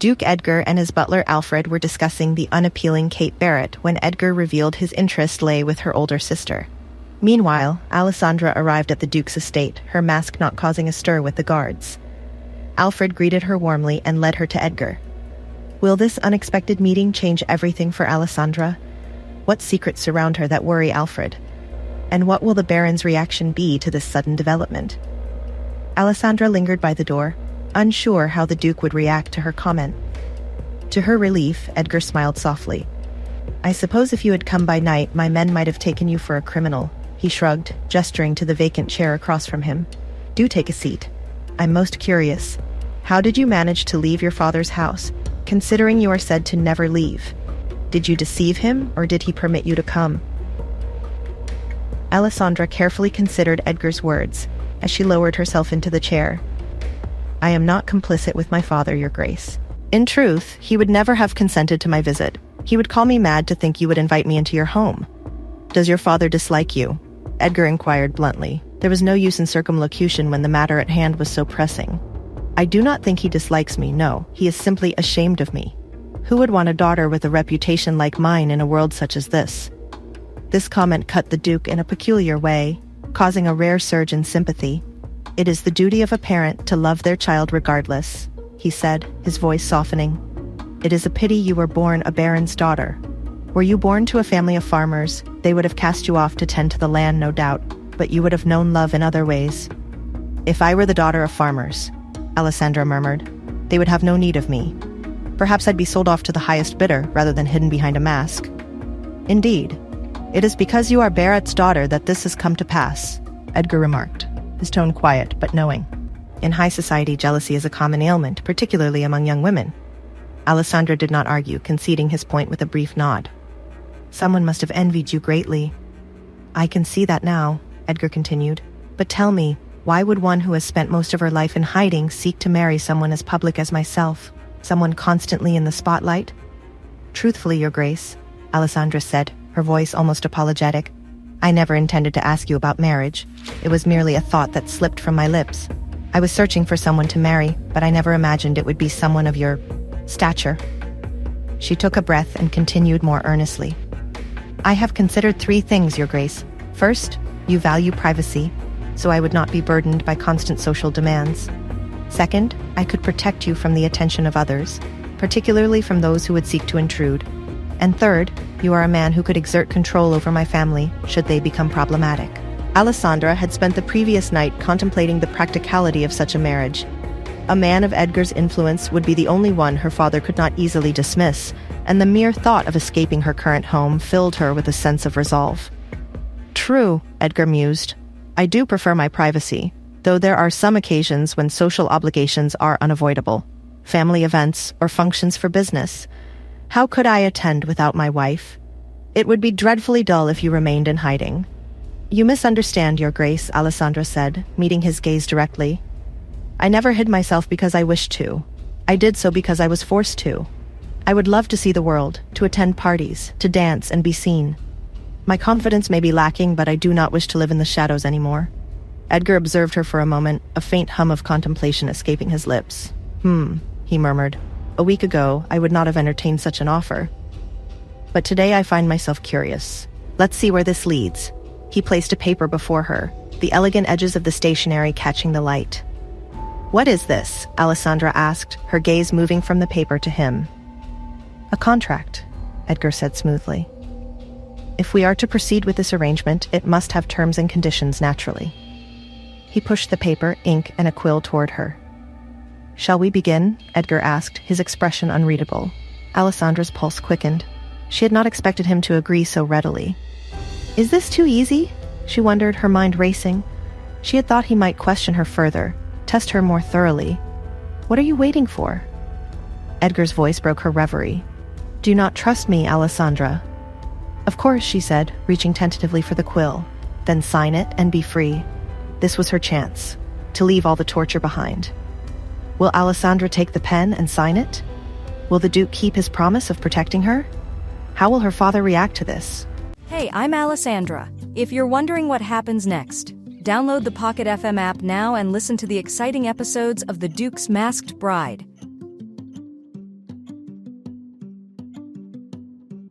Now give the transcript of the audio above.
Duke Edgar and his butler Alfred were discussing the unappealing Kate Barrett when Edgar revealed his interest lay with her older sister. Meanwhile, Alessandra arrived at the Duke's estate, her mask not causing a stir with the guards. Alfred greeted her warmly and led her to Edgar. Will this unexpected meeting change everything for Alessandra? What secrets surround her that worry Alfred? And what will the Baron's reaction be to this sudden development? Alessandra lingered by the door, unsure how the Duke would react to her comment. To her relief, Edgar smiled softly. I suppose if you had come by night, my men might have taken you for a criminal. He shrugged, gesturing to the vacant chair across from him. Do take a seat. I'm most curious. How did you manage to leave your father's house, considering you are said to never leave? Did you deceive him, or did he permit you to come? Alessandra carefully considered Edgar's words, as she lowered herself into the chair. I am not complicit with my father, Your Grace. In truth, he would never have consented to my visit. He would call me mad to think you would invite me into your home. Does your father dislike you? Edgar inquired bluntly. There was no use in circumlocution when the matter at hand was so pressing. I do not think he dislikes me, no. He is simply ashamed of me. Who would want a daughter with a reputation like mine in a world such as this? This comment cut the Duke in a peculiar way, causing a rare surge in sympathy. It is the duty of a parent to love their child regardless, he said, his voice softening. It is a pity you were born a baron's daughter. Were you born to a family of farmers, they would have cast you off to tend to the land, no doubt, but you would have known love in other ways. If I were the daughter of farmers, Alessandra murmured, they would have no need of me. Perhaps I'd be sold off to the highest bidder rather than hidden behind a mask. Indeed. It is because you are Barrett's daughter that this has come to pass, Edgar remarked, his tone quiet but knowing. In high society, jealousy is a common ailment, particularly among young women. Alessandra did not argue, conceding his point with a brief nod. Someone must have envied you greatly. I can see that now, Edgar continued. But tell me, why would one who has spent most of her life in hiding seek to marry someone as public as myself? Someone constantly in the spotlight? Truthfully, Your Grace, Alessandra said, her voice almost apologetic. I never intended to ask you about marriage. It was merely a thought that slipped from my lips. I was searching for someone to marry, but I never imagined it would be someone of your stature. She took a breath and continued more earnestly. I have considered 3 things, Your Grace. First, you value privacy, so I would not be burdened by constant social demands. Second, I could protect you from the attention of others, particularly from those who would seek to intrude. And third, you are a man who could exert control over my family, should they become problematic. Alessandra had spent the previous night contemplating the practicality of such a marriage. A man of Edgar's influence would be the only one her father could not easily dismiss, and the mere thought of escaping her current home filled her with a sense of resolve. True, Edgar mused. I do prefer my privacy, though there are some occasions when social obligations are unavoidable. Family events or functions for business. How could I attend without my wife? It would be dreadfully dull if you remained in hiding. You misunderstand, Your Grace, Alessandra said, meeting his gaze directly. I never hid myself because I wished to. I did so because I was forced to. I would love to see the world, to attend parties, to dance and be seen. My confidence may be lacking, but I do not wish to live in the shadows anymore. Edgar observed her for a moment, a faint hum of contemplation escaping his lips. He murmured. A week ago, I would not have entertained such an offer. But today I find myself curious. Let's see where this leads. He placed a paper before her, the elegant edges of the stationery catching the light. What is this? Alessandra asked, her gaze moving from the paper to him. A contract, Edgar said smoothly. If we are to proceed with this arrangement, it must have terms and conditions naturally. He pushed the paper, ink, and a quill toward her. Shall we begin? Edgar asked, his expression unreadable. Alessandra's pulse quickened. She had not expected him to agree so readily. Is this too easy? She wondered, her mind racing. She had thought he might question her further, test her more thoroughly. What are you waiting for? Edgar's voice broke her reverie. Do you not trust me, Alessandra? Of course, she said, reaching tentatively for the quill. Then sign it and be free. This was her chance, to leave all the torture behind. Will Alessandra take the pen and sign it? Will the Duke keep his promise of protecting her? How will her father react to this? Hey, I'm Alessandra. If you're wondering what happens next, download the Pocket FM app now and listen to the exciting episodes of The Duke's Masked Bride.